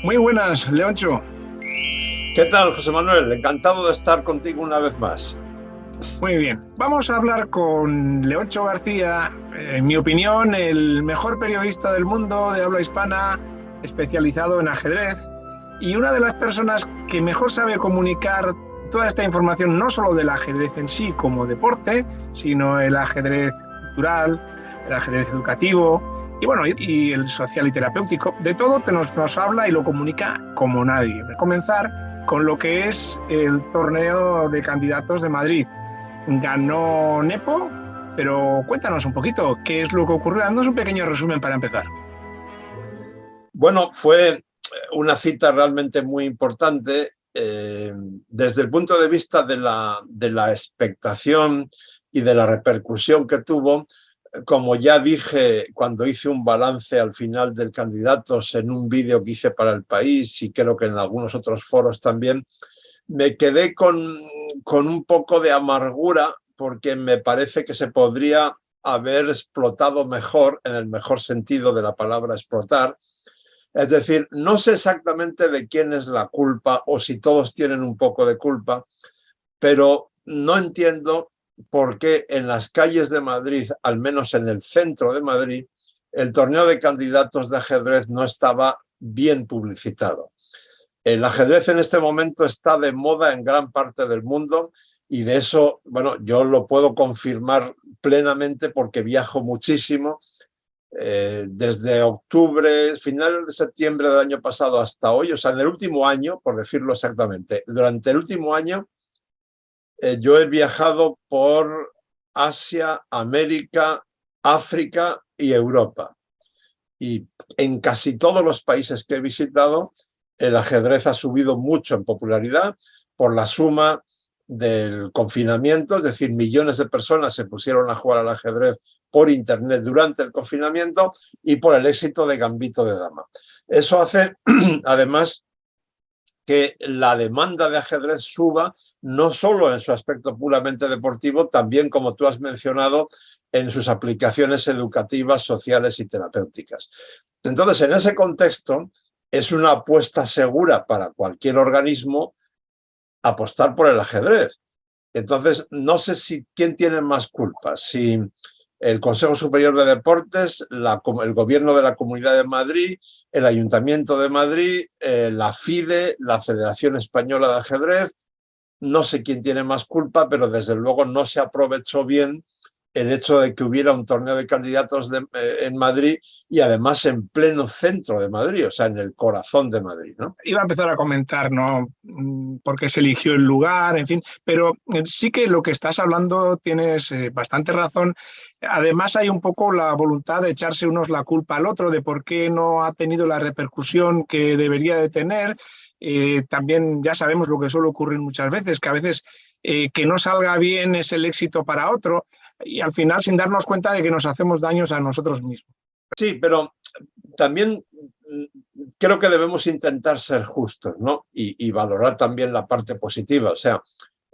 Muy buenas, Leoncho. ¿Qué tal, José Manuel? Encantado de estar contigo una vez más. Muy bien. Vamos a hablar con Leoncho García, en mi opinión, el mejor periodista del mundo de habla hispana, especializado en ajedrez, y una de las personas que mejor sabe comunicar toda esta información, no solo del ajedrez en sí como deporte, sino el ajedrez cultural, el ajedrez educativo y bueno, y el social y terapéutico. De todo nos habla y lo comunica como nadie. Voy a comenzar con lo que es el torneo de candidatos de Madrid. Ganó Nepo, pero cuéntanos un poquito qué es lo que ocurrió. Dándonos un pequeño resumen para empezar. Bueno, fue una cita realmente muy importante desde el punto de vista de la expectación y de la repercusión que tuvo. Como ya dije cuando hice un balance al final del Candidatos en un vídeo que hice para El País y creo que en algunos otros foros también, me quedé con un poco de amargura porque me parece que se podría haber explotado mejor, en el mejor sentido de la palabra explotar. Es decir, no sé exactamente de quién es la culpa o si todos tienen un poco de culpa, pero no entiendo por qué en las calles de Madrid, al menos en el centro de Madrid, el torneo de candidatos de ajedrez no estaba bien publicitado. El ajedrez en este momento está de moda en gran parte del mundo y de eso, bueno, yo lo puedo confirmar plenamente porque viajo muchísimo. Desde octubre, finales de septiembre del año pasado hasta hoy, o sea, en el último año, por decirlo exactamente, durante el último año yo he viajado por Asia, América, África y Europa. Y en casi todos los países que he visitado, el ajedrez ha subido mucho en popularidad por la suma del confinamiento, es decir, millones de personas se pusieron a jugar al ajedrez por internet durante el confinamiento y por el éxito de Gambito de Dama. Eso hace, además, que la demanda de ajedrez suba no solo en su aspecto puramente deportivo, también, como tú has mencionado, en sus aplicaciones educativas, sociales y terapéuticas. Entonces, en ese contexto, es una apuesta segura para cualquier organismo apostar por el ajedrez. Entonces, no sé si quién tiene más culpa, si el Consejo Superior de Deportes, el Gobierno de la Comunidad de Madrid, el Ayuntamiento de Madrid, la FIDE, la Federación Española de Ajedrez. No sé quién tiene más culpa, pero desde luego no se aprovechó bien el hecho de que hubiera un torneo de candidatos en Madrid y además en pleno centro de Madrid, o sea, en el corazón de Madrid, ¿no? Iba a empezar a comentar, ¿no? Por qué se eligió el lugar, en fin, pero sí que lo que estás hablando tienes bastante razón. Además, hay un poco la voluntad de echarse unos la culpa al otro de por qué no ha tenido la repercusión que debería de tener. También ya sabemos lo que suele ocurrir muchas veces, que a veces que no salga bien es el éxito para otro y al final sin darnos cuenta de que nos hacemos daños a nosotros mismos. Sí, pero también creo que debemos intentar ser justos, ¿no? Y valorar también la parte positiva. O sea,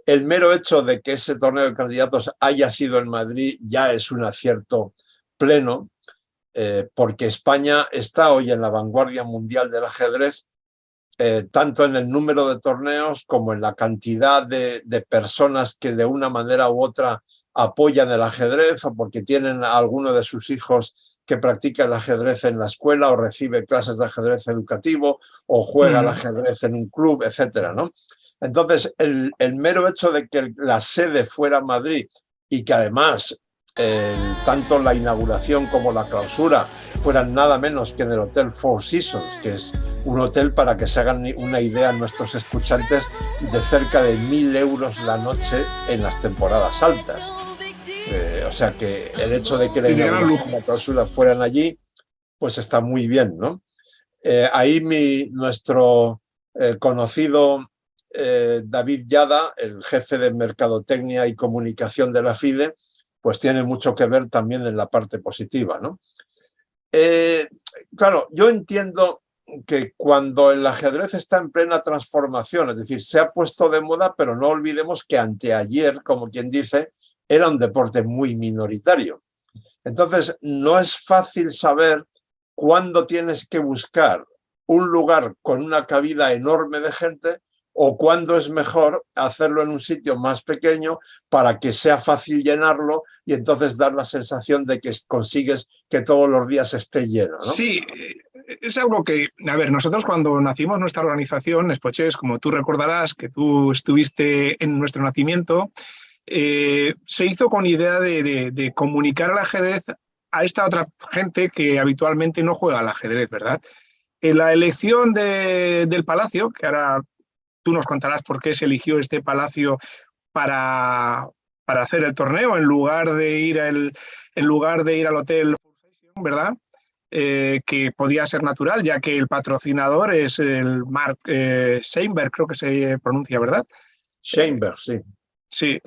el mero hecho de que ese torneo de candidatos haya sido en Madrid ya es un acierto pleno, porque España está hoy en la vanguardia mundial del ajedrez, tanto en el número de torneos como en la cantidad de personas que de una manera u otra apoyan el ajedrez o porque tienen a alguno de sus hijos que practica el ajedrez en la escuela o recibe clases de ajedrez educativo o juega al ajedrez en un club, etcétera, ¿no? Entonces, el mero hecho de que la sede fuera Madrid y que además tanto la inauguración como la clausura fueran nada menos que en el Hotel Four Seasons, que es un hotel, para que se hagan una idea nuestros escuchantes, de cerca de 1.000 euros la noche en las temporadas altas. O sea que el hecho de que la De gran inauguración lujo. y la clausura fueran allí, pues está muy bien, ¿no? Ahí nuestro conocido David Yada, el jefe de Mercadotecnia y Comunicación de la FIDE, pues tiene mucho que ver también en la parte positiva, ¿no? Claro, yo entiendo que cuando el ajedrez está en plena transformación, es decir, se ha puesto de moda, pero no olvidemos que anteayer, como quien dice, era un deporte muy minoritario. Entonces, no es fácil saber cuándo tienes que buscar un lugar con una cabida enorme de gente o cuándo es mejor hacerlo en un sitio más pequeño para que sea fácil llenarlo y entonces dar la sensación de que consigues que todos los días esté lleno, ¿no? Sí, es algo que, a ver, nosotros cuando nacimos nuestra organización, Espochés, como tú recordarás, que tú estuviste en nuestro nacimiento, se hizo con idea de comunicar el ajedrez a esta otra gente que habitualmente no juega al ajedrez, ¿verdad? En la elección del palacio, que ahora tú nos contarás por qué se eligió este palacio para, para hacer el torneo en lugar de ir al hotel, ¿verdad? Que podía ser natural, ya que el patrocinador es el Mark Seinberg, creo que se pronuncia, ¿verdad? Seinberg, sí. Sí,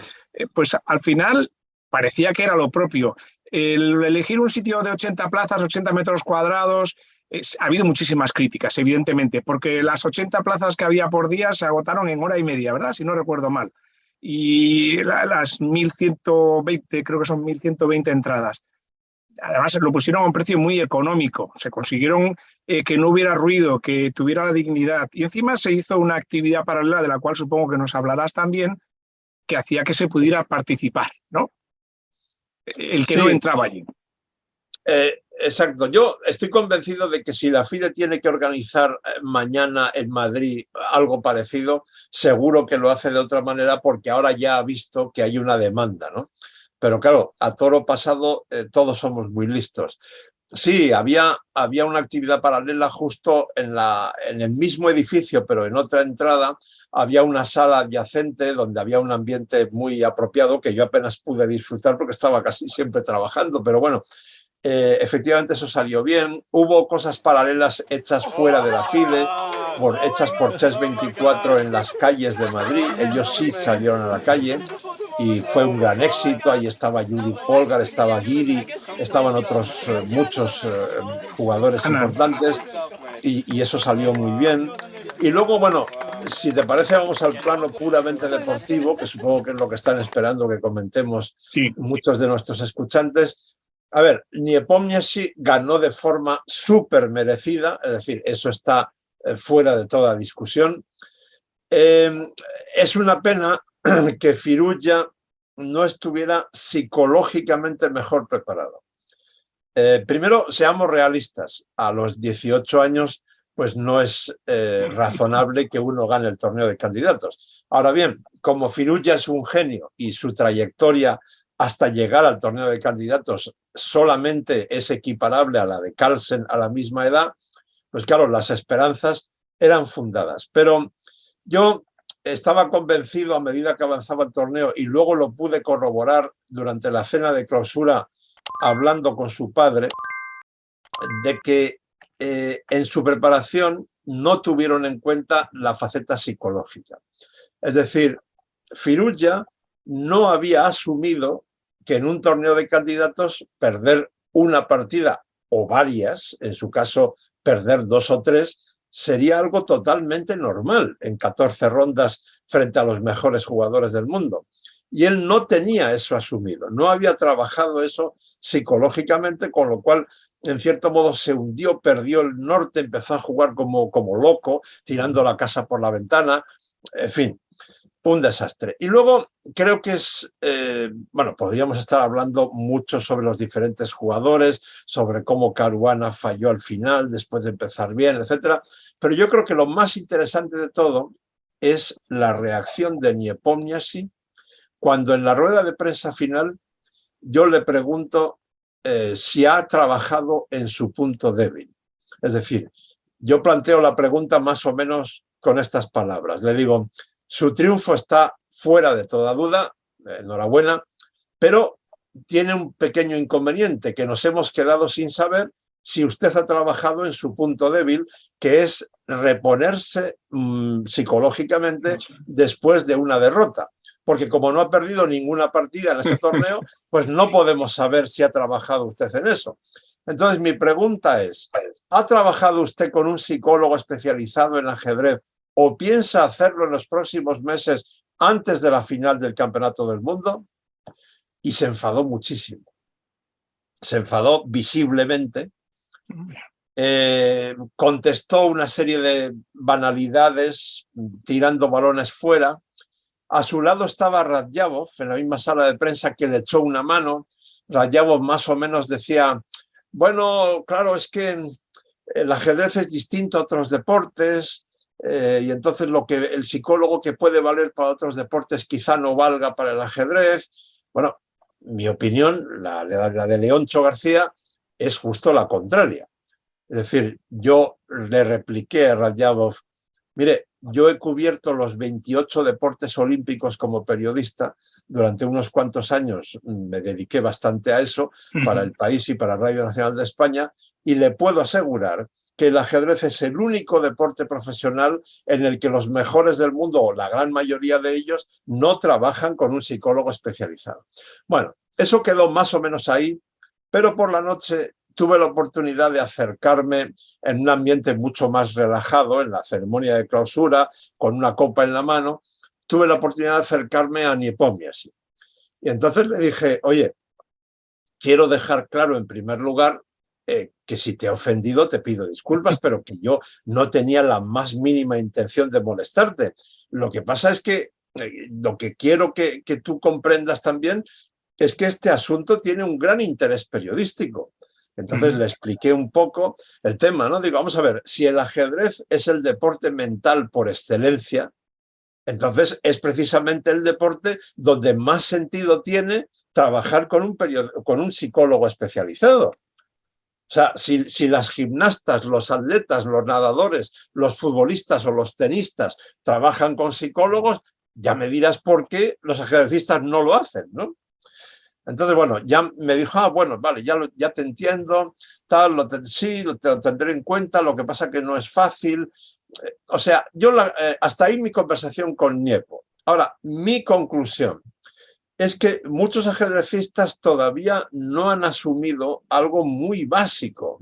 pues al final parecía que era lo propio. El elegir un sitio de 80 plazas, 80 metros cuadrados, ha habido muchísimas críticas, evidentemente, porque las 80 plazas que había por día se agotaron en hora y media, ¿verdad? Si no recuerdo mal. Y las 1.120, creo que son 1.120 entradas. Además, lo pusieron a un precio muy económico. Se consiguieron que no hubiera ruido, que tuviera la dignidad. Y encima se hizo una actividad paralela de la cual supongo que nos hablarás también, que hacía que se pudiera participar, ¿no? El que no Sí, entraba allí. Exacto. Yo estoy convencido de que si la FIDE tiene que organizar mañana en Madrid algo parecido, seguro que lo hace de otra manera porque ahora ya ha visto que hay una demanda, ¿no? Pero claro, a toro pasado todos somos muy listos. Sí, había una actividad paralela justo en el mismo edificio, pero en otra entrada. Había una sala adyacente donde había un ambiente muy apropiado que yo apenas pude disfrutar porque estaba casi siempre trabajando, pero bueno, efectivamente eso salió bien. Hubo cosas paralelas hechas fuera de la FIDE, hechas por Chess24 en las calles de Madrid. Ellos sí salieron a la calle y fue un gran éxito. Ahí estaba Judith Polgar, estaba Giri, estaban otros muchos jugadores importantes y eso salió muy bien. Y luego, bueno, si te parece, vamos al plano puramente deportivo, que supongo que es lo que están esperando que comentemos Sí. muchos de nuestros escuchantes. A ver, Nepomniachtchi ganó de forma súper merecida, es decir, eso está fuera de toda discusión. Es una pena que Firouzja no estuviera psicológicamente mejor preparado. Primero, seamos realistas, a los 18 años pues no es razonable que uno gane el torneo de candidatos. Ahora bien, como Firouzja es un genio y su trayectoria hasta llegar al torneo de candidatos solamente es equiparable a la de Carlsen a la misma edad, pues claro, las esperanzas eran fundadas. Pero yo estaba convencido a medida que avanzaba el torneo y luego lo pude corroborar durante la cena de clausura hablando con su padre, de que en su preparación no tuvieron en cuenta la faceta psicológica. Es decir, Firouzja no había asumido que en un torneo de candidatos perder una partida o varias, en su caso perder 2 o 3, sería algo totalmente normal en 14 rondas frente a los mejores jugadores del mundo. Y él no tenía eso asumido, no había trabajado eso psicológicamente, con lo cual en cierto modo se hundió, perdió el norte, empezó a jugar como loco, tirando la casa por la ventana, en fin, un desastre. Y luego creo que bueno, podríamos estar hablando mucho sobre los diferentes jugadores, sobre cómo Caruana falló al final después de empezar bien, etcétera. Pero yo creo que lo más interesante de todo es la reacción de Nepomniachtchi cuando en la rueda de prensa final yo le pregunto si ha trabajado en su punto débil. Es decir, yo planteo la pregunta más o menos con estas palabras. Le digo, su triunfo está fuera de toda duda, enhorabuena, pero tiene un pequeño inconveniente, que nos hemos quedado sin saber si usted ha trabajado en su punto débil, que es reponerse psicológicamente después de una derrota. Porque como no ha perdido ninguna partida en este torneo, pues no podemos saber si ha trabajado usted en eso. Entonces, mi pregunta es, ¿ha trabajado usted con un psicólogo especializado en ajedrez o piensa hacerlo en los próximos meses antes de la final del Campeonato del Mundo? Y se enfadó muchísimo. Se enfadó visiblemente contestó una serie de banalidades tirando balones fuera. A su lado estaba Radjabov en la misma sala de prensa, que le echó una mano. Radjabov más o menos decía, bueno, claro, es que el ajedrez es distinto a otros deportes, y entonces el psicólogo que puede valer para otros deportes quizá no valga para el ajedrez. Bueno, mi opinión, la de Leoncho García, es justo la contraria. Es decir, yo le repliqué a Radjabov, mire, yo he cubierto los 28 deportes olímpicos como periodista. Durante unos cuantos años me dediqué bastante a eso para el país y para Radio Nacional de España, y le puedo asegurar que el ajedrez es el único deporte profesional en el que los mejores del mundo, o la gran mayoría de ellos, no trabajan con un psicólogo especializado. Bueno, eso quedó más o menos ahí, pero por la noche tuve la oportunidad de acercarme en un ambiente mucho más relajado, en la ceremonia de clausura, con una copa en la mano. Tuve la oportunidad de acercarme a Niepomiasin. Y entonces le dije, oye, quiero dejar claro en primer lugar que si te he ofendido te pido disculpas, pero que yo no tenía la más mínima intención de molestarte. Lo que pasa es que lo que quiero que tú comprendas también es que este asunto tiene un gran interés periodístico. Entonces le expliqué un poco el tema, ¿no? Digo, vamos a ver, si el ajedrez es el deporte mental por excelencia, entonces es precisamente el deporte donde más sentido tiene trabajar con un psicólogo especializado. O sea, si las gimnastas, los atletas, los nadadores, los futbolistas o los tenistas trabajan con psicólogos, ya me dirás por qué los ajedrecistas no lo hacen, ¿no? Entonces, bueno, ya me dijo, bueno, vale, ya te entiendo, tal, sí, lo tendré en cuenta, lo que pasa que no es fácil. O sea, hasta ahí mi conversación con Niepo. Ahora, mi conclusión es que muchos ajedrecistas todavía no han asumido algo muy básico,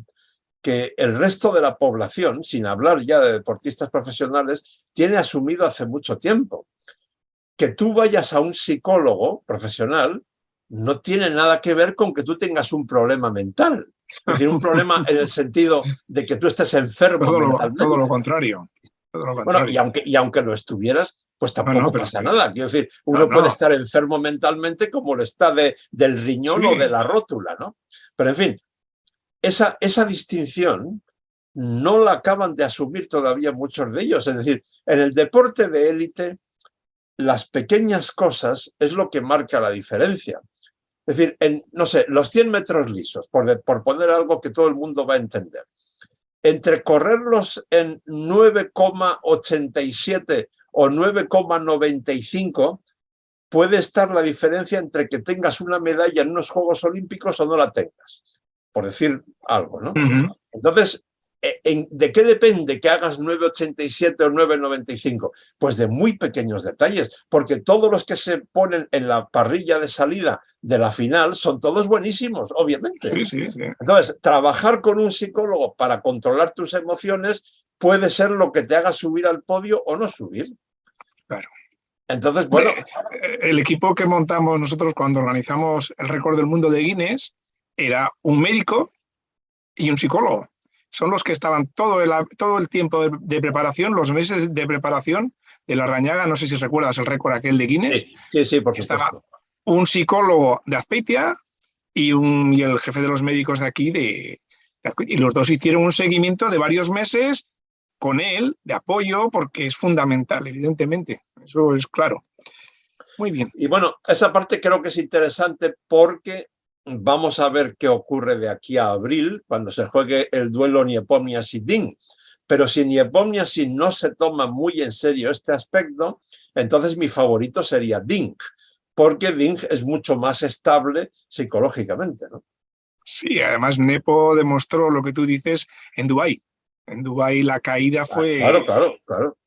que el resto de la población, sin hablar ya de deportistas profesionales, tiene asumido hace mucho tiempo. Que tú vayas a un psicólogo profesional no tiene nada que ver con que tú tengas un problema mental. Es decir, un problema en el sentido de que tú estés enfermo mentalmente. Todo lo contrario. Todo lo contrario. Bueno, y aunque lo estuvieras, pues tampoco pasa nada. Quiero decir, uno puede estar enfermo mentalmente como lo está del riñón o de la rótula, ¿no? Pero en fin, esa distinción no la acaban de asumir todavía muchos de ellos. Es decir, en el deporte de élite, las pequeñas cosas es lo que marca la diferencia. Es decir, no sé, los 100 metros lisos, por poner algo que todo el mundo va a entender. Entre correrlos en 9,87 o 9,95 puede estar la diferencia entre que tengas una medalla en unos Juegos Olímpicos o no la tengas, por decir algo, ¿no? Entonces, ¿de qué depende que hagas 9,87 o 9,95? Pues de muy pequeños detalles, porque todos los que se ponen en la parrilla de salida de la final son todos buenísimos, obviamente. Sí. Entonces, trabajar con un psicólogo para controlar tus emociones puede ser lo que te haga subir al podio o no subir. Claro. Entonces, bueno. El equipo que montamos nosotros cuando organizamos el récord del mundo de Guinness era un médico y un psicólogo. Son los que estaban todo el tiempo de preparación, los meses de preparación de la Larrañaga. No sé si recuerdas el récord aquel de Guinness. Sí, por supuesto. Estaba un psicólogo de Azpeitia y el jefe de los médicos de aquí de Azpeitia. Y los dos hicieron un seguimiento de varios meses con él, de apoyo, porque es fundamental, evidentemente. Eso es claro. Muy bien. Y bueno, esa parte creo que es interesante porque vamos a ver qué ocurre de aquí a abril, cuando se juegue el duelo Niepomiasin-Ding. Pero si Niepomiasin no se toma muy en serio este aspecto, entonces mi favorito sería Ding, porque Ding es mucho más estable psicológicamente, ¿no? Sí, además Nepo demostró lo que tú dices en Dubái. En Dubái la caída fue... Claro.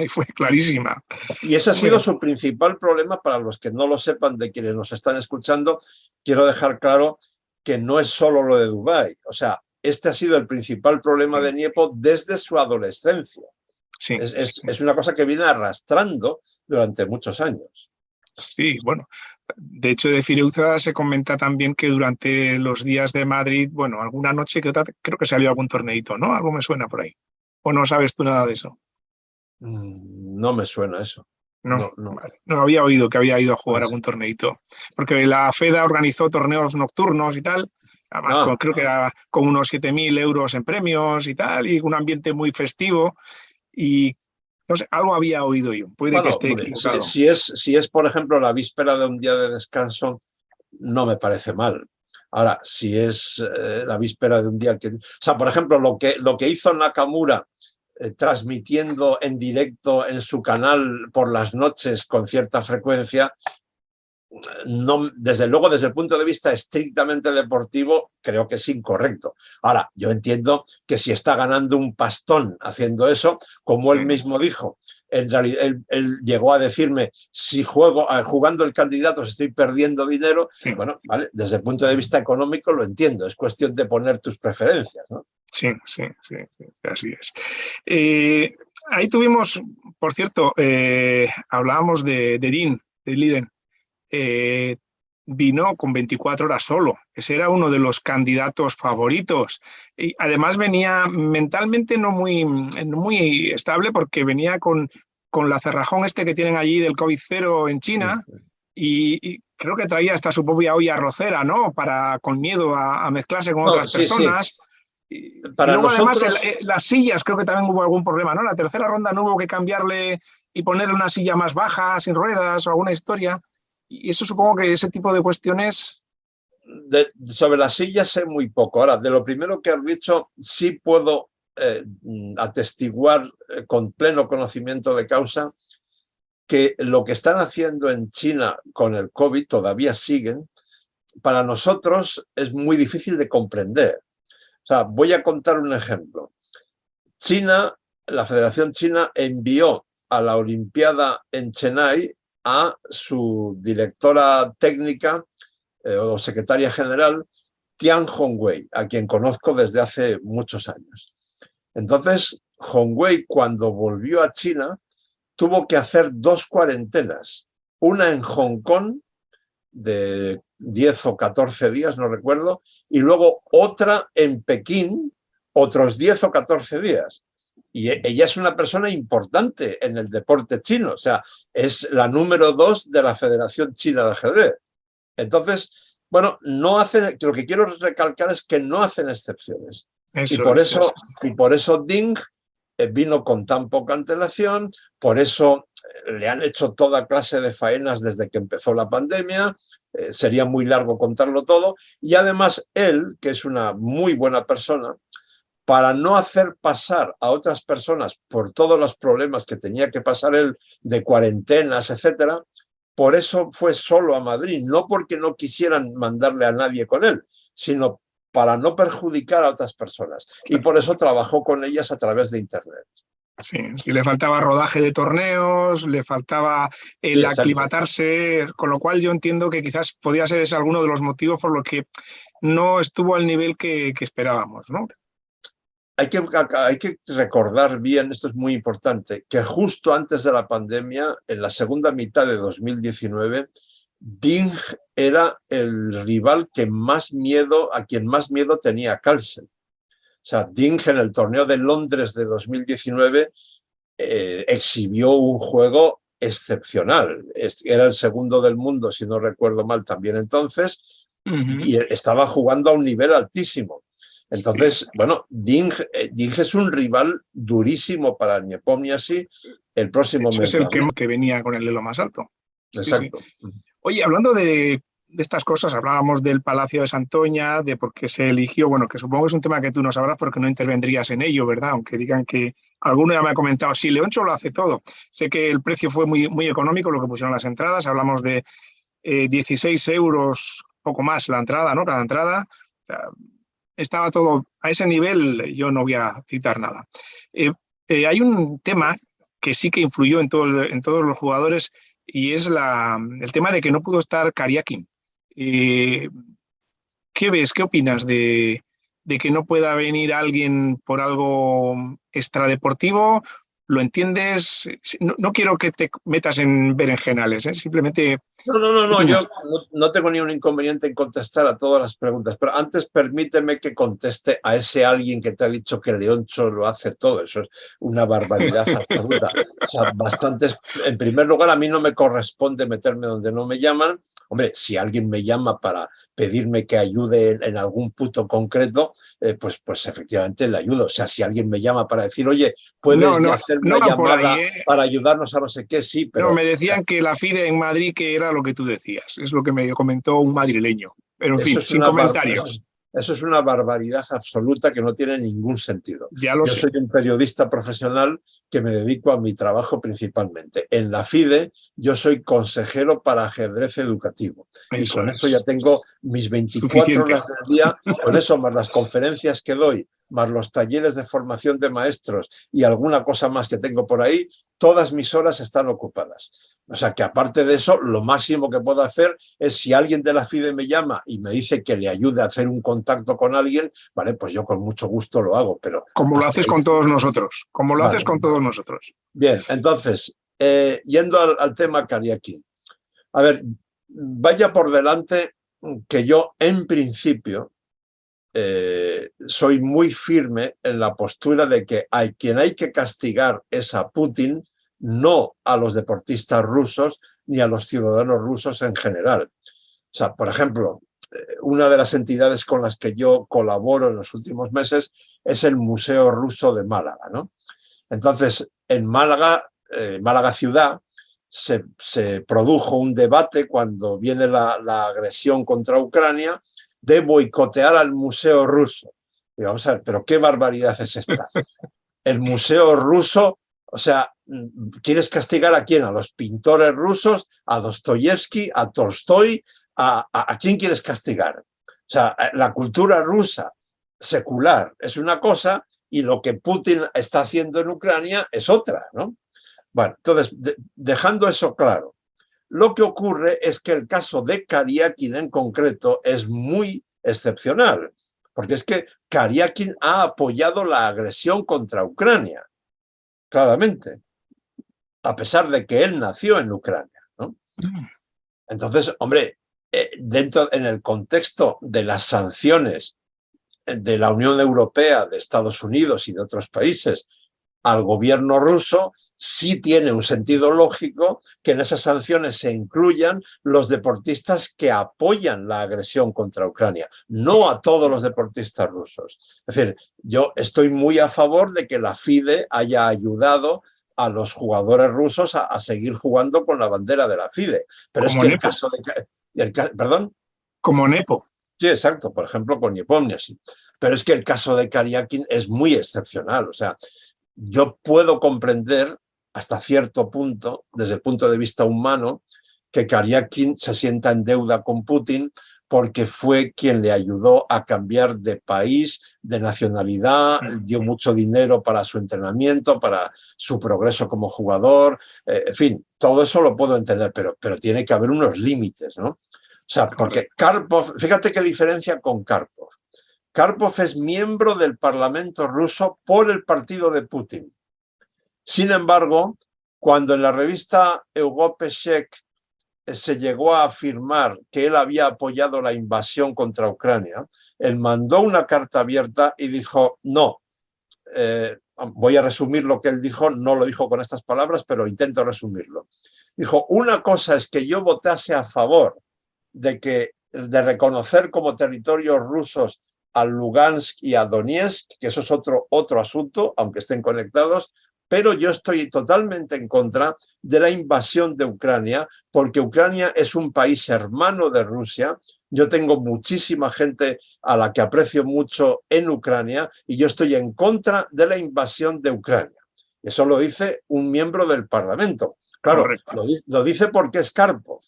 Fue clarísima. Y ese ha sido su principal problema. Para los que no lo sepan, de quienes nos están escuchando, quiero dejar claro que no es solo lo de Dubái. O sea, este ha sido el principal problema de Niepo desde su adolescencia. Sí. Es una cosa que viene arrastrando durante muchos años. Sí, bueno, De hecho, de Cireuza se comenta también que durante los días de Madrid, bueno, alguna noche que otra, creo que salió algún torneito, ¿no? Algo me suena por ahí. ¿O no sabes tú nada de eso? No me suena eso. No, No, no. vale. No había oído que había ido a Ah, jugar sí. algún torneito. Porque la FEDA organizó torneos nocturnos y tal. Además, Ah, creo que era con unos 7.000 euros en premios y tal, y un ambiente muy festivo. Y no sé, algo había oído yo. Puede que bueno, esté hombre, equivocado. si es, por ejemplo, la víspera de un día de descanso, no me parece mal. Ahora, si es la víspera de un día que... O sea, por ejemplo, lo que hizo Nakamura transmitiendo en directo en su canal por las noches con cierta frecuencia, no, desde luego, desde el punto de vista estrictamente deportivo, creo que es incorrecto. Ahora, yo entiendo que si está ganando un pastón haciendo eso, como él Sí, mismo dijo, él llegó a decirme, si juego jugando el candidato si estoy perdiendo dinero, sí, bueno, vale, desde el punto de vista económico lo entiendo, es cuestión de poner tus preferencias, ¿no? sí, sí, sí, sí, así es. Eh, ahí tuvimos, por cierto, hablábamos de Dean, de Liden. eh, Vino con 24 horas solo. Ese era uno de los candidatos favoritos. Y además venía mentalmente no muy estable porque venía con la cerrajón este que tienen allí del COVID cero en China y creo que traía hasta su propia olla arrocera, ¿no? Con miedo a mezclarse con No, otras sí, sí. personas. Y Para luego además nosotros, las sillas creo que también hubo algún problema, ¿no? En la tercera ronda no hubo que cambiarle y ponerle una silla más baja, sin ruedas o alguna historia. Y eso supongo que ese tipo de cuestiones. sobre las sillas sé muy poco. Ahora, de lo primero que has dicho, sí puedo atestiguar con pleno conocimiento de causa que lo que están haciendo en China con el COVID todavía siguen. Para nosotros es muy difícil de comprender. O sea, voy a contar un ejemplo. China, la Federación China envió a la Olimpiada en Chennai a su directora técnica o secretaria general, Tian Hongwei, a quien conozco desde hace muchos años. Entonces, Hongwei, cuando volvió a China, tuvo que hacer dos cuarentenas, una en Hong Kong de 10 o 14 días, no recuerdo, y luego otra en Pekín, otros 10 o 14 días. Y ella es una persona importante en el deporte chino, o sea, es la número 2 de la Federación China de Ajedrez. Entonces, bueno, no hacen, lo que quiero recalcar es que no hacen excepciones. Y Eso por es. Eso. eso Ding vino con tan poca antelación, por eso le han hecho toda clase de faenas desde que empezó la pandemia, sería muy largo contarlo todo, y además él, que es una muy buena persona, para no hacer pasar a otras personas por todos los problemas que tenía que pasar él de cuarentenas, etcétera, por eso fue solo a Madrid, no porque no quisieran mandarle a nadie con él, sino para no perjudicar a otras personas. Y por eso trabajó con ellas a través de Internet. Sí, sí, le faltaba rodaje de torneos, le faltaba Sí, el exacto. aclimatarse, con lo cual yo entiendo que quizás podía ser ese alguno de los motivos por los que no estuvo al nivel que esperábamos, ¿no? Hay que recordar bien, esto es muy importante, que justo antes de la pandemia, en la segunda mitad de 2019, Ding era el rival que más miedo, a quien más miedo tenía Carlsen. O sea, Ding en el torneo de Londres de 2019 exhibió un juego excepcional. Era el segundo del mundo, si no recuerdo mal, también entonces, Uh -huh. y estaba jugando a un nivel altísimo. Sí. Entonces, bueno, Ding es un rival durísimo para Nepomniachtchi el De próximo hecho, es mes de el abril. que venía con el elo más alto. Sí, sí. Exacto. Oye, hablando de estas cosas, hablábamos del Palacio de Santoña, de por qué se eligió, bueno, que supongo que es un tema que tú no sabrás porque no intervendrías en ello, ¿verdad? Aunque digan que alguno ya me ha comentado, sí, Leoncho lo hace todo. Sé que el precio fue muy económico lo que pusieron las entradas, hablamos de 16 euros, poco más la entrada, ¿no? Cada entrada. O sea, estaba todo a ese nivel, yo no voy a citar nada. Eh, Hay un tema que sí que influyó en todos los jugadores y es el tema de que no pudo estar Kariakin. Eh, ¿Qué ves? ¿Qué opinas de que no pueda venir alguien por algo extradeportivo ¿Lo entiendes? No, no quiero que te metas en berenjenales, ¿eh? Simplemente... No, yo no tengo ni un inconveniente en contestar a todas las preguntas, pero antes permíteme que conteste a ese alguien que te ha dicho que Leoncho lo hace todo. Eso es una barbaridad absoluta. O sea, bastantes. En primer lugar, a mí no me corresponde meterme donde no me llaman. Hombre, si alguien me llama para pedirme que ayude en algún punto concreto, pues efectivamente le ayudo. O sea, si alguien me llama para decir, oye, puedes No, no, hacer no una van por ahí, llamada ¿eh? para ayudarnos a no sé qué, sí, No, pero me decían que la FIDE en Madrid que era lo que tú decías. Es lo que me comentó un madrileño. Pero en eso fin, es sin comentarios. eso es una barbaridad absoluta que no tiene ningún sentido. Ya lo Yo sé. soy un periodista profesional que me dedico a mi trabajo principalmente. En la FIDE yo soy consejero para ajedrez educativo y Eso con eso ya es. tengo mis 24 Suficiente. horas del día, con eso más las conferencias que doy, más los talleres de formación de maestros y alguna cosa más que tengo por ahí, todas mis horas están ocupadas. O sea que aparte de eso, lo máximo que puedo hacer es si alguien de la FIDE me llama y me dice que le ayude a hacer un contacto con alguien, vale, pues yo con mucho gusto lo hago, pero Como lo hasta haces ahí. con todos nosotros. Como lo haces Vale, con todos nosotros. bien, entonces, yendo al tema Cariaquín. A ver, vaya por delante que yo en principio soy muy firme en la postura de que quien hay que castigar es a Putin, no a los deportistas rusos ni a los ciudadanos rusos en general. O sea, por ejemplo, una de las entidades con las que yo colaboro en los últimos meses es el Museo Ruso de Málaga, ¿no? Entonces, en Málaga, Málaga ciudad, se produjo un debate cuando viene la agresión contra Ucrania de boicotear al Museo Ruso. Y vamos a ver, pero qué barbaridad es esta. El Museo Ruso, o sea, ¿quieres castigar a quién? ¿A los pintores rusos? ¿A Dostoyevsky? ¿A Tolstoy? ¿A quién quieres castigar? O sea, la cultura rusa secular es una cosa y lo que Putin está haciendo en Ucrania es otra, ¿no? Bueno, entonces, dejando eso claro, lo que ocurre es que el caso de Kariakin en concreto es muy excepcional, porque es que Kariakin ha apoyado la agresión contra Ucrania, claramente, a pesar de que él nació en Ucrania, ¿no? Entonces, hombre, en el contexto de las sanciones de la Unión Europea, de Estados Unidos y de otros países al gobierno ruso, sí tiene un sentido lógico que en esas sanciones se incluyan los deportistas que apoyan la agresión contra Ucrania, no a todos los deportistas rusos. Es decir, yo estoy muy a favor de que la FIDE haya ayudado a los jugadores rusos a seguir jugando con la bandera de la FIDE. Pero es Como que el Nepo. caso de... ¿Perdón? Como Nepo. Sí, exacto, por ejemplo, con Nepomniachtchi. Pero es que el caso de Kariakin es muy excepcional. O sea, yo puedo comprender hasta cierto punto, desde el punto de vista humano, que Kariakin se sienta en deuda con Putin porque fue quien le ayudó a cambiar de país, de nacionalidad, dio mucho dinero para su entrenamiento, para su progreso como jugador, en fin, todo eso lo puedo entender, pero tiene que haber unos límites, ¿no? O sea, porque Karpov, fíjate qué diferencia con Karpov. Karpov es miembro del Parlamento ruso por el partido de Putin. Sin embargo, cuando en la revista Europechek se llegó a afirmar que él había apoyado la invasión contra Ucrania, él mandó una carta abierta y dijo, no, voy a resumir lo que él dijo, no lo dijo con estas palabras, pero intento resumirlo. Dijo, una cosa es que yo votase a favor de reconocer como territorios rusos a Lugansk y a Donetsk, que eso es otro asunto, aunque estén conectados, pero yo estoy totalmente en contra de la invasión de Ucrania, porque Ucrania es un país hermano de Rusia. Yo tengo muchísima gente a la que aprecio mucho en Ucrania y yo estoy en contra de la invasión de Ucrania. Eso lo dice un miembro del Parlamento. Claro, lo dice porque es Karpov.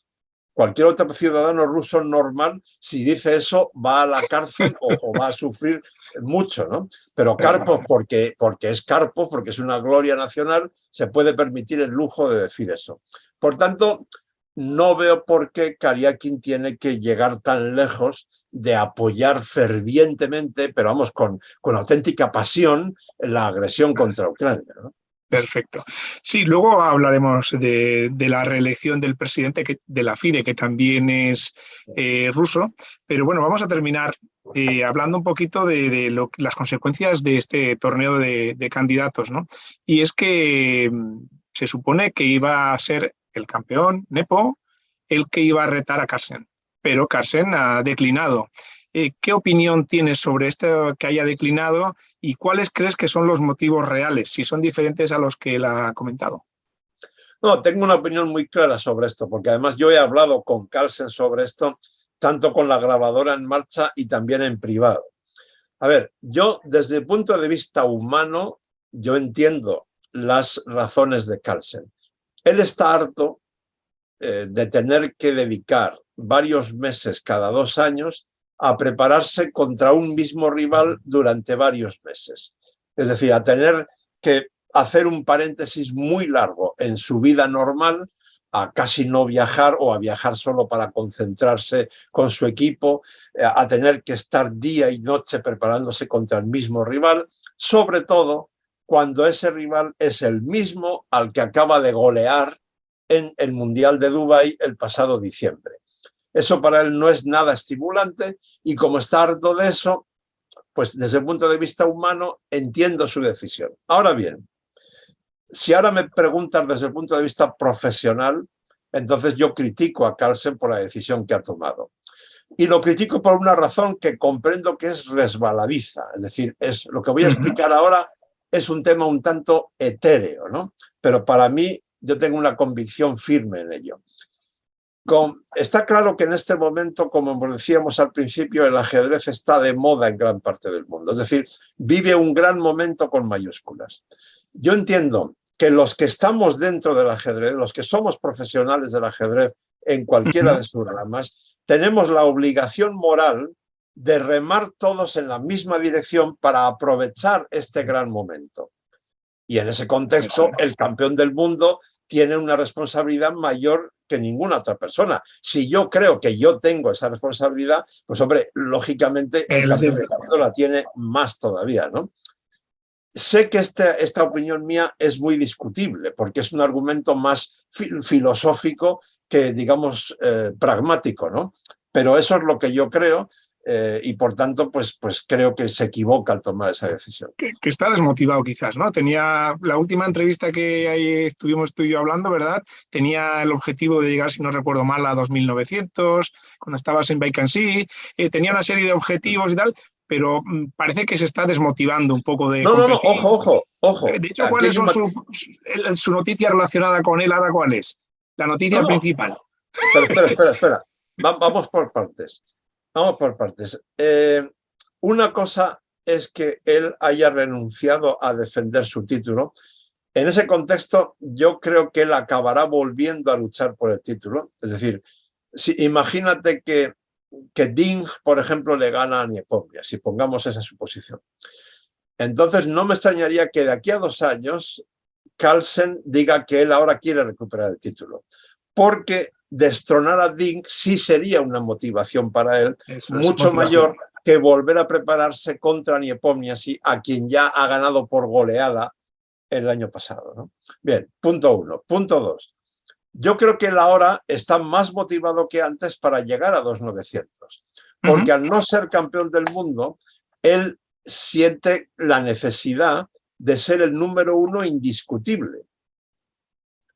Cualquier otro ciudadano ruso normal, si dice eso, va a la cárcel o va a sufrir mucho, ¿no? Pero Karpov, porque es Karpov, porque es una gloria nacional, se puede permitir el lujo de decir eso. Por tanto, no veo por qué Kariakin tiene que llegar tan lejos de apoyar fervientemente, pero vamos, con auténtica pasión, la agresión contra Ucrania, ¿no? Perfecto. Sí, luego hablaremos de la reelección del presidente de la FIDE, que también es ruso, pero bueno, vamos a terminar hablando un poquito de las consecuencias de este torneo de candidatos, ¿no? Y es que se supone que iba a ser el campeón, Nepo, el que iba a retar a Carlsen, pero Carlsen ha declinado. ¿Qué opinión tienes sobre esto que haya declinado y cuáles crees que son los motivos reales, si son diferentes a los que él ha comentado? No, tengo una opinión muy clara sobre esto, porque además yo he hablado con Carlsen sobre esto, tanto con la grabadora en marcha y también en privado. A ver, yo desde el punto de vista humano, yo entiendo las razones de Carlsen. Él está harto de tener que dedicar varios meses cada 2 años a prepararse contra un mismo rival durante varios meses. Es decir, a tener que hacer un paréntesis muy largo en su vida normal, a casi no viajar o a viajar solo para concentrarse con su equipo, a tener que estar día y noche preparándose contra el mismo rival, sobre todo cuando ese rival es el mismo al que acaba de golear en el Mundial de Dubái el pasado diciembre. Eso para él no es nada estimulante y como está harto de eso, pues desde el punto de vista humano entiendo su decisión. Ahora bien, si ahora me preguntas desde el punto de vista profesional, entonces yo critico a Carlsen por la decisión que ha tomado. Y lo critico por una razón que comprendo que es resbaladiza. Es decir, es, lo que voy a explicar ahora es un tema un tanto etéreo, ¿no? Pero para mí yo tengo una convicción firme en ello. Está claro que en este momento, como decíamos al principio, el ajedrez está de moda en gran parte del mundo. Es decir, vive un gran momento con mayúsculas. Yo entiendo que los que estamos dentro del ajedrez, los que somos profesionales del ajedrez en cualquiera de sus ramas, tenemos la obligación moral de remar todos en la misma dirección para aprovechar este gran momento. Y en ese contexto, el campeón del mundo tiene una responsabilidad mayor que ninguna otra persona. Si yo creo que yo tengo esa responsabilidad, pues hombre, lógicamente el campeón del mundo la tiene más todavía, ¿no? Sé que esta opinión mía es muy discutible, porque es un argumento más filosófico que, digamos, pragmático, ¿no? Pero eso es lo que yo creo y, por tanto, pues creo que se equivoca al tomar esa decisión. Que está desmotivado quizás, ¿no? Tenía la última entrevista que ahí estuvimos tú y yo hablando, ¿verdad? Tenía el objetivo de llegar, si no recuerdo mal, a 2900, cuando estabas en Vacancy, tenía una serie de objetivos y tal, pero parece que se está desmotivando un poco de competir. Ojo. De hecho, ¿cuáles son su noticia relacionada con él ahora? ¿Cuál es? La noticia principal. Espera. Vamos por partes. Una cosa es que él haya renunciado a defender su título. En ese contexto, yo creo que él acabará volviendo a luchar por el título. Es decir, imagínate que Ding, por ejemplo, le gana a Niepomnia, si pongamos esa suposición. Entonces, no me extrañaría que de aquí a 2 años Carlsen diga que él ahora quiere recuperar el título. Porque destronar a Ding sí sería una motivación para él mucho mayor que volver a prepararse contra Niepomniachtchi, a quien ya ha ganado por goleada el año pasado, ¿no? Bien, punto 1. Punto 2. Yo creo que él ahora está más motivado que antes para llegar a 2.900, porque al no ser campeón del mundo, él siente la necesidad de ser el número 1 indiscutible,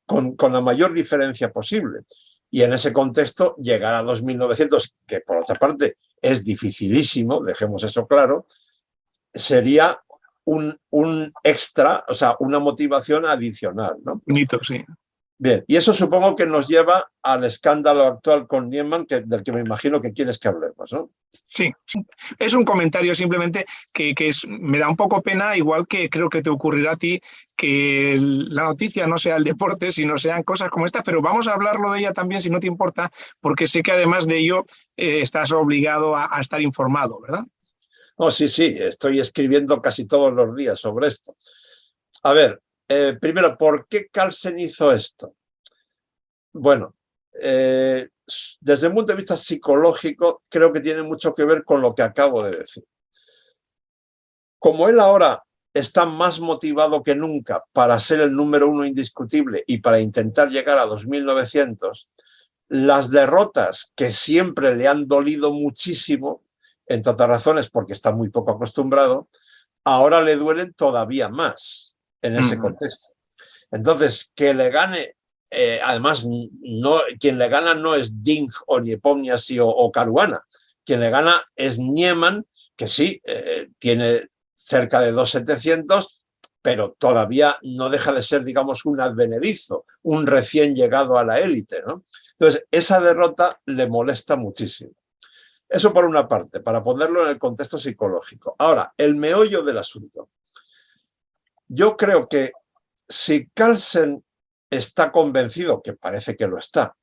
con la mayor diferencia posible. Y en ese contexto, llegar a 2.900, que por otra parte es dificilísimo, dejemos eso claro, sería un extra, o sea, una motivación adicional, ¿no? Bonito, sí. Bien, y eso supongo que nos lleva al escándalo actual con Niemann, del que me imagino que quieres que hablemos, ¿no? Sí, es un comentario simplemente que me da un poco pena, igual que creo que te ocurrirá a ti, que la noticia no sea el deporte, sino sean cosas como esta, pero vamos a hablarlo de ella también, si no te importa, porque sé que además de ello estás obligado a estar informado, ¿verdad? Oh, sí, estoy escribiendo casi todos los días sobre esto. A ver, primero, ¿por qué Carlsen hizo esto? Bueno, desde el punto de vista psicológico, creo que tiene mucho que ver con lo que acabo de decir. Como él ahora está más motivado que nunca para ser el número uno indiscutible y para intentar llegar a 2.900, las derrotas que siempre le han dolido muchísimo, entre otras razones porque está muy poco acostumbrado, ahora le duelen todavía más en ese contexto. Entonces, que le gane, además, no, quien le gana no es Ding o Nepomniachtchi o Caruana, quien le gana es Niemann, que sí, tiene cerca de 2.700, pero todavía no deja de ser, digamos, un advenedizo, un recién llegado a la élite, ¿no? Entonces, esa derrota le molesta muchísimo. Eso por una parte, para ponerlo en el contexto psicológico. Ahora, el meollo del asunto. Yo creo que si Carlsen está convencido, que parece que lo está,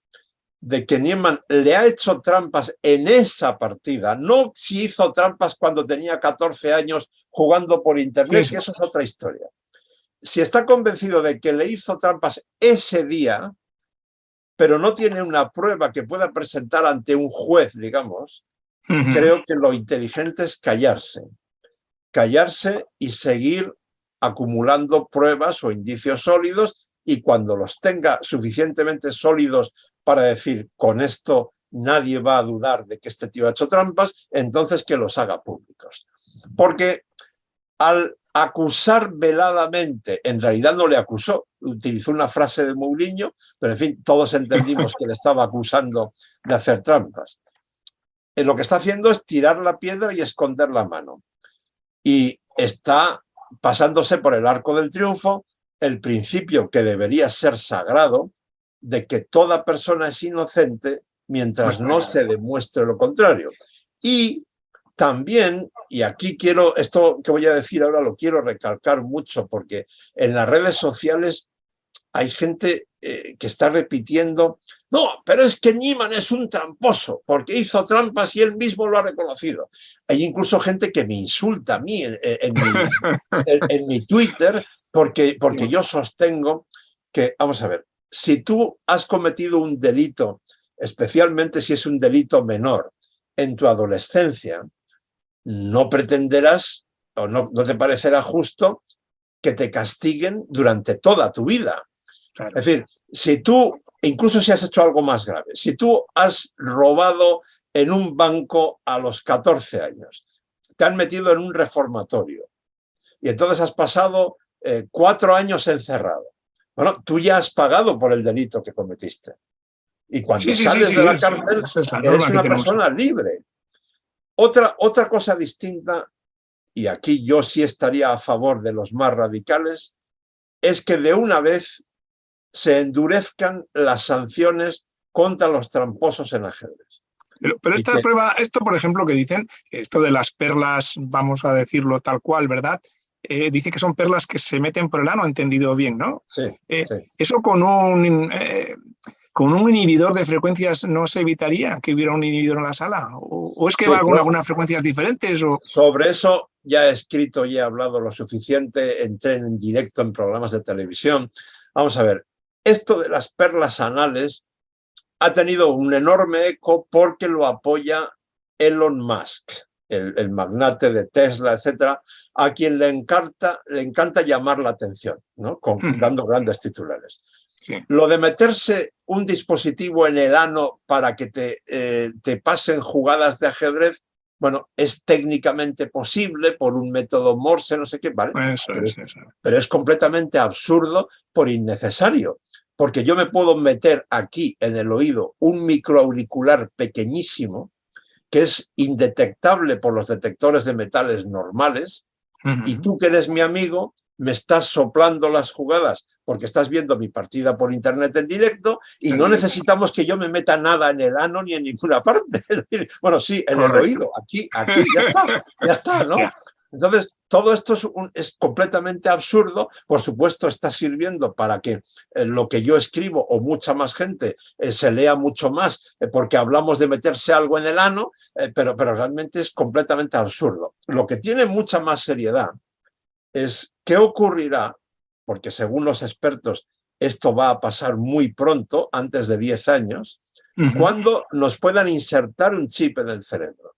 de que Niemann le ha hecho trampas en esa partida, no si hizo trampas cuando tenía 14 años jugando por internet, que eso es otra historia. Si está convencido de que le hizo trampas ese día, pero no tiene una prueba que pueda presentar ante un juez, digamos, creo que lo inteligente es callarse. Callarse y seguir acumulando pruebas o indicios sólidos, y cuando los tenga suficientemente sólidos para decir, con esto nadie va a dudar de que este tío ha hecho trampas, entonces que los haga públicos. Porque al acusar veladamente, en realidad no le acusó, utilizó una frase de Mourinho, pero en fin, todos entendimos que le estaba acusando de hacer trampas. Lo que está haciendo es tirar la piedra y esconder la mano. Y está pasándose por el arco del triunfo el principio que debería ser sagrado de que toda persona es inocente mientras no se demuestre lo contrario. Y también, y aquí quiero, esto que voy a decir ahora lo quiero recalcar mucho, porque en las redes sociales hay gente que está repitiendo, no, pero es que Niemann es un tramposo, porque hizo trampas y él mismo lo ha reconocido. Hay incluso gente que me insulta a mí en mi Twitter, porque yo sostengo que, vamos a ver, si tú has cometido un delito, especialmente si es un delito menor, en tu adolescencia, no pretenderás o no te parecerá justo que te castiguen durante toda tu vida. Claro. Es decir, si tú, incluso si has hecho algo más grave, si tú has robado en un banco a los 14 años, te han metido en un reformatorio y entonces has pasado 4 años encerrado. Bueno, tú ya has pagado por el delito que cometiste. Y cuando sales de la cárcel, eres una persona libre. Otra cosa distinta, y aquí yo sí estaría a favor de los más radicales, es que de una vez se endurezcan las sanciones contra los tramposos en ajedrez. Pero esta prueba, esto por ejemplo que dicen, esto de las perlas, vamos a decirlo tal cual, ¿verdad? Dice que son perlas que se meten por el ano, entendido bien, ¿no? Sí, sí. Eso con un inhibidor de frecuencias no se evitaría que hubiera un inhibidor en la sala, o es que va con algunas frecuencias diferentes. Sobre eso ya he escrito y he hablado lo suficiente, entré en directo en programas de televisión. Vamos a ver, esto de las perlas anales ha tenido un enorme eco porque lo apoya Elon Musk, el magnate de Tesla, etcétera, a quien le encanta llamar la atención, ¿no? Dando grandes titulares. Sí. Lo de meterse un dispositivo en el ano para que te pasen jugadas de ajedrez, bueno, es técnicamente posible por un método Morse, no sé qué, ¿vale? Pero es completamente absurdo por innecesario, porque yo me puedo meter aquí en el oído un microauricular pequeñísimo que es indetectable por los detectores de metales normales, y tú que eres mi amigo me estás soplando las jugadas porque estás viendo mi partida por internet en directo y no necesitamos que yo me meta nada en el ano ni en ninguna parte. Es decir, bueno, sí, en el oído, aquí, ya está, ¿no? Entonces, todo esto es completamente absurdo. Por supuesto, está sirviendo para que lo que yo escribo o mucha más gente se lea mucho más, porque hablamos de meterse algo en el ano, pero realmente es completamente absurdo. Lo que tiene mucha más seriedad es qué ocurrirá, porque según los expertos esto va a pasar muy pronto, antes de 10 años, cuando nos puedan insertar un chip en el cerebro.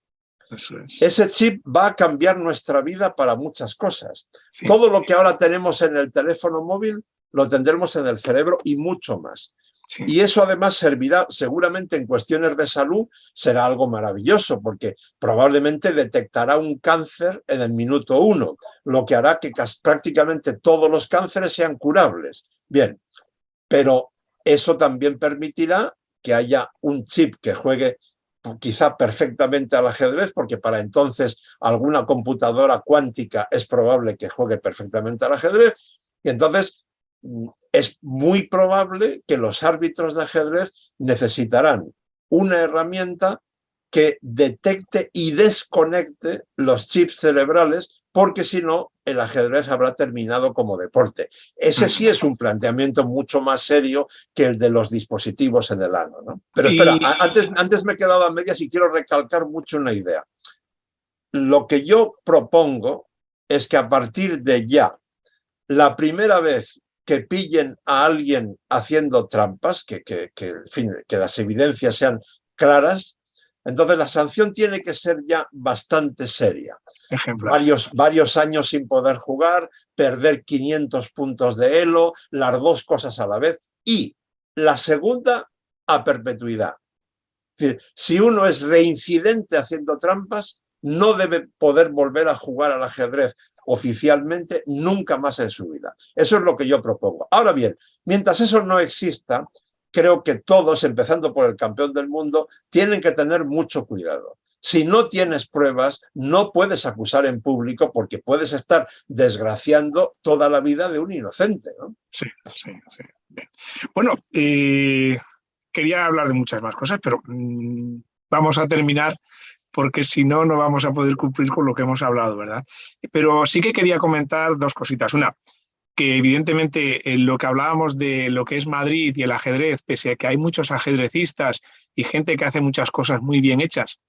Eso es. Ese chip va a cambiar nuestra vida para muchas cosas. Sí. Todo lo que ahora tenemos en el teléfono móvil lo tendremos en el cerebro y mucho más. Sí. Y eso además servirá seguramente en cuestiones de salud, será algo maravilloso porque probablemente detectará un cáncer en el minuto 1, lo que hará que prácticamente todos los cánceres sean curables. Bien, pero eso también permitirá que haya un chip que juegue quizá perfectamente al ajedrez, porque para entonces alguna computadora cuántica es probable que juegue perfectamente al ajedrez, y entonces es muy probable que los árbitros de ajedrez necesitarán una herramienta que detecte y desconecte los chips cerebrales, porque si no, el ajedrez habrá terminado como deporte. Ese sí es un planteamiento mucho más serio que el de los dispositivos en el ano, ¿no? Pero espera, antes me he quedado a medias y quiero recalcar mucho una idea. Lo que yo propongo es que a partir de ya, la primera vez que pillen a alguien haciendo trampas, en fin, que las evidencias sean claras, entonces la sanción tiene que ser ya bastante seria. Ejemplar. Varios años sin poder jugar, perder 500 puntos de elo, las dos cosas a la vez. Y la segunda, a perpetuidad. Es decir, si uno es reincidente haciendo trampas, no debe poder volver a jugar al ajedrez oficialmente nunca más en su vida. Eso es lo que yo propongo. Ahora bien, mientras eso no exista, creo que todos, empezando por el campeón del mundo, tienen que tener mucho cuidado. Si no tienes pruebas, no puedes acusar en público porque puedes estar desgraciando toda la vida de un inocente, ¿no? Sí. Bien. Bueno, quería hablar de muchas más cosas, pero vamos a terminar porque si no, no vamos a poder cumplir con lo que hemos hablado, ¿verdad? Pero sí que quería comentar dos cositas. Una, que evidentemente en lo que hablábamos de lo que es Madrid y el ajedrez, pese a que hay muchos ajedrecistas y gente que hace muchas cosas muy bien hechas,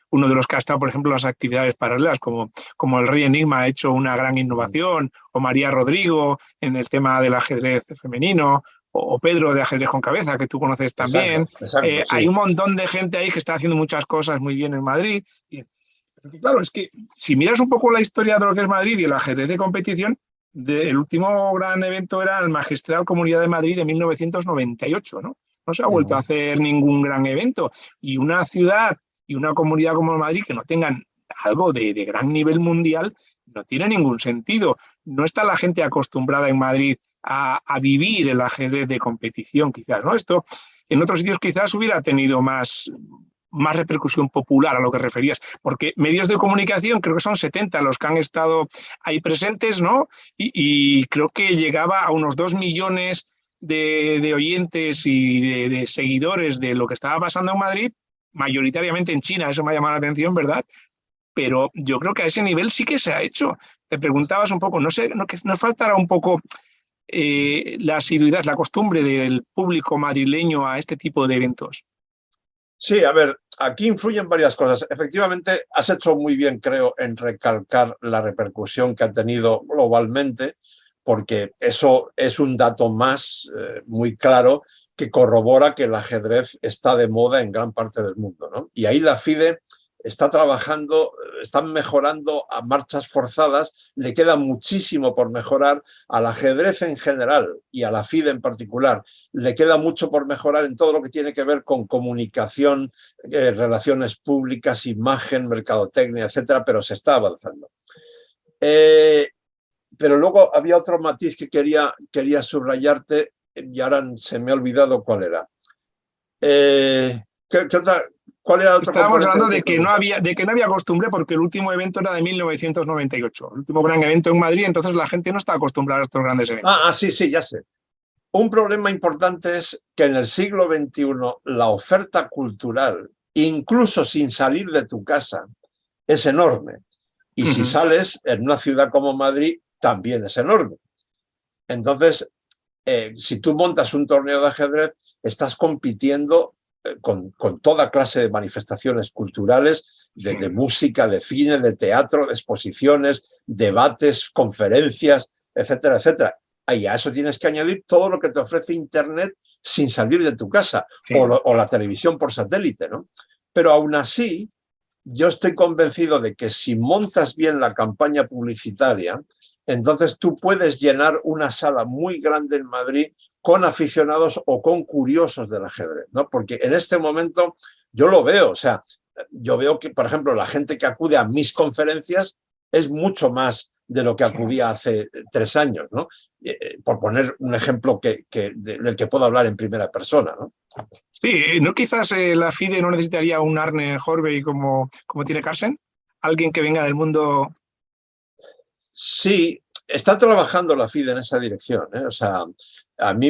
uno de los que ha estado, por ejemplo, en las actividades paralelas, como el Rey Enigma ha hecho una gran innovación, o María Rodrigo en el tema del ajedrez femenino, o Pedro de Ajedrez con Cabeza, que tú conoces también. Exacto, sí. Hay un montón de gente ahí que está haciendo muchas cosas muy bien en Madrid. Porque, claro, es que si miras un poco la historia de lo que es Madrid y el ajedrez de competición, el último gran evento era el Magistral Comunidad de Madrid de 1998, ¿no? No se ha vuelto a hacer ningún gran evento. Y una ciudad y una comunidad como Madrid que no tengan algo de gran nivel mundial no tiene ningún sentido. No está la gente acostumbrada en Madrid a vivir el ajedrez de competición, quizás, ¿no? Esto en otros sitios quizás hubiera tenido más repercusión popular a lo que referías, porque medios de comunicación creo que son 70 los que han estado ahí presentes, ¿no? Y creo que llegaba a unos 2 millones de oyentes y de seguidores de lo que estaba pasando en Madrid, mayoritariamente en China, eso me ha llamado la atención, ¿verdad? Pero yo creo que a ese nivel sí que se ha hecho. Te preguntabas un poco, no sé, que nos faltará un poco la asiduidad, la costumbre del público madrileño a este tipo de eventos. Sí, a ver, aquí influyen varias cosas. Efectivamente, has hecho muy bien, creo, en recalcar la repercusión que ha tenido globalmente, porque eso es un dato más muy claro que corrobora que el ajedrez está de moda en gran parte del mundo, ¿no? Y ahí la FIDE está trabajando, están mejorando a marchas forzadas, le queda muchísimo por mejorar al ajedrez en general y a la FIDE en particular. Le queda mucho por mejorar en todo lo que tiene que ver con comunicación, relaciones públicas, imagen, mercadotecnia, etcétera, pero se está avanzando. Pero luego había otro matiz que quería subrayarte y ahora se me ha olvidado cuál era. ¿Cuál era el otro Estábamos hablando de que no había costumbre porque el último evento era de 1998, el último gran evento en Madrid, entonces la gente no está acostumbrada a estos grandes eventos. Sí, ya sé. Un problema importante es que en el siglo XXI la oferta cultural, incluso sin salir de tu casa, es enorme. Y si sales en una ciudad como Madrid, también es enorme. Entonces, si tú montas un torneo de ajedrez, estás compitiendo con toda clase de manifestaciones culturales, de música, de cine, de teatro, de exposiciones, debates, conferencias, etcétera, etcétera. Y a eso tienes que añadir todo lo que te ofrece Internet sin salir de tu casa o la televisión por satélite, ¿no? Pero aún así, yo estoy convencido de que si montas bien la campaña publicitaria, entonces tú puedes llenar una sala muy grande en Madrid con aficionados o con curiosos del ajedrez, ¿no? Porque en este momento yo lo veo, o sea, yo veo que, por ejemplo, la gente que acude a mis conferencias es mucho más de lo que acudía hace 3 años, ¿no? Por poner un ejemplo del que puedo hablar en primera persona, ¿no? Sí, ¿no quizás la FIDE no necesitaría un Arne Horvey como tiene Carlsen? Alguien que venga del mundo... Sí, está trabajando la FIDE en esa dirección, ¿eh? O sea,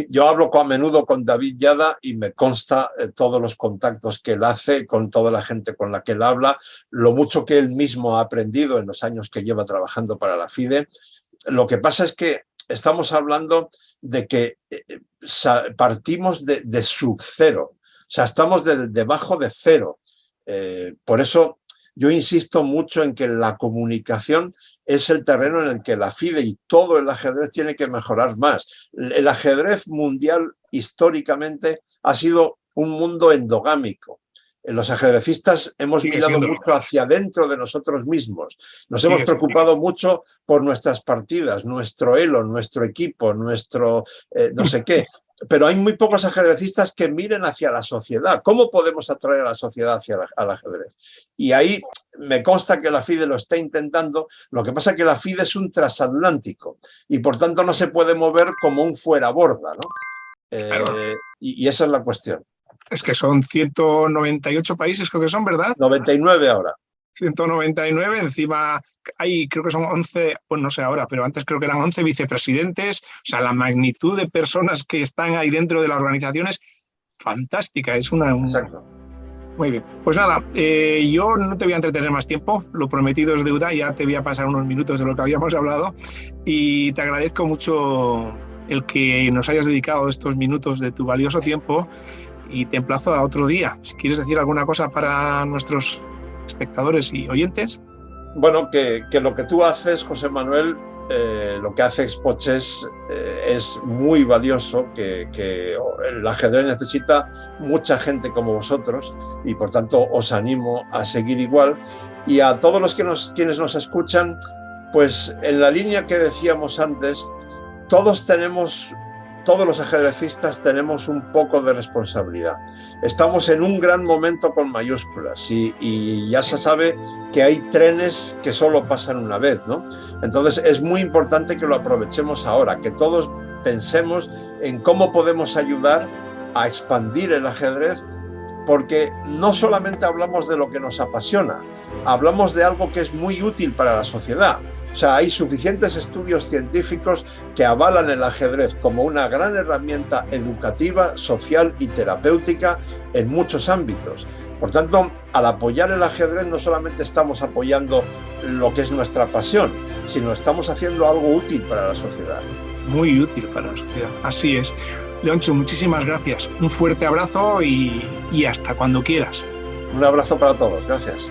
yo hablo a menudo con David Yada y me consta todos los contactos que él hace con toda la gente con la que él habla, lo mucho que él mismo ha aprendido en los años que lleva trabajando para la FIDE. Lo que pasa es que estamos hablando de que partimos de sub cero, o sea, estamos debajo de cero. Por eso yo insisto mucho en que la comunicación es el terreno en el que la FIDE y todo el ajedrez tiene que mejorar más. El ajedrez mundial históricamente ha sido un mundo endogámico. Los ajedrecistas hemos mirado mucho hacia adentro de nosotros mismos. Nos hemos preocupado mucho por nuestras partidas, nuestro elo, nuestro equipo, nuestro no sé qué. Pero hay muy pocos ajedrecistas que miren hacia la sociedad. ¿Cómo podemos atraer a la sociedad al ajedrez? Y ahí me consta que la FIDE lo está intentando. Lo que pasa es que la FIDE es un transatlántico y por tanto no se puede mover como un fuera borda, ¿no? Claro. Y esa es la cuestión. Es que son 198 países, creo que son, ¿verdad? 99 ahora. 199, encima hay, creo que son 11, pues no sé ahora, pero antes creo que eran 11 vicepresidentes. O sea, la magnitud de personas que están ahí dentro de la organización es fantástica. Es Exacto. Muy bien. Pues nada, yo no te voy a entretener más tiempo. Lo prometido es deuda. Ya te voy a pasar unos minutos de lo que habíamos hablado. Y te agradezco mucho el que nos hayas dedicado estos minutos de tu valioso tiempo. Y te emplazo a otro día. Si quieres decir alguna cosa para nuestros espectadores y oyentes. Bueno, que lo que tú haces, José Manuel, lo que hace Expo Chess es muy valioso, que el ajedrez necesita mucha gente como vosotros y por tanto os animo a seguir igual. Y a todos los quienes nos escuchan, pues en la línea que decíamos antes, todos los ajedrecistas tenemos un poco de responsabilidad. Estamos en un gran momento con mayúsculas y ya se sabe que hay trenes que solo pasan una vez, ¿no? Entonces es muy importante que lo aprovechemos ahora, que todos pensemos en cómo podemos ayudar a expandir el ajedrez, porque no solamente hablamos de lo que nos apasiona, hablamos de algo que es muy útil para la sociedad. O sea, hay suficientes estudios científicos que avalan el ajedrez como una gran herramienta educativa, social y terapéutica en muchos ámbitos. Por tanto, al apoyar el ajedrez no solamente estamos apoyando lo que es nuestra pasión, sino estamos haciendo algo útil para la sociedad. Muy útil para la sociedad, así es. Leoncho, muchísimas gracias. Un fuerte abrazo y hasta cuando quieras. Un abrazo para todos. Gracias.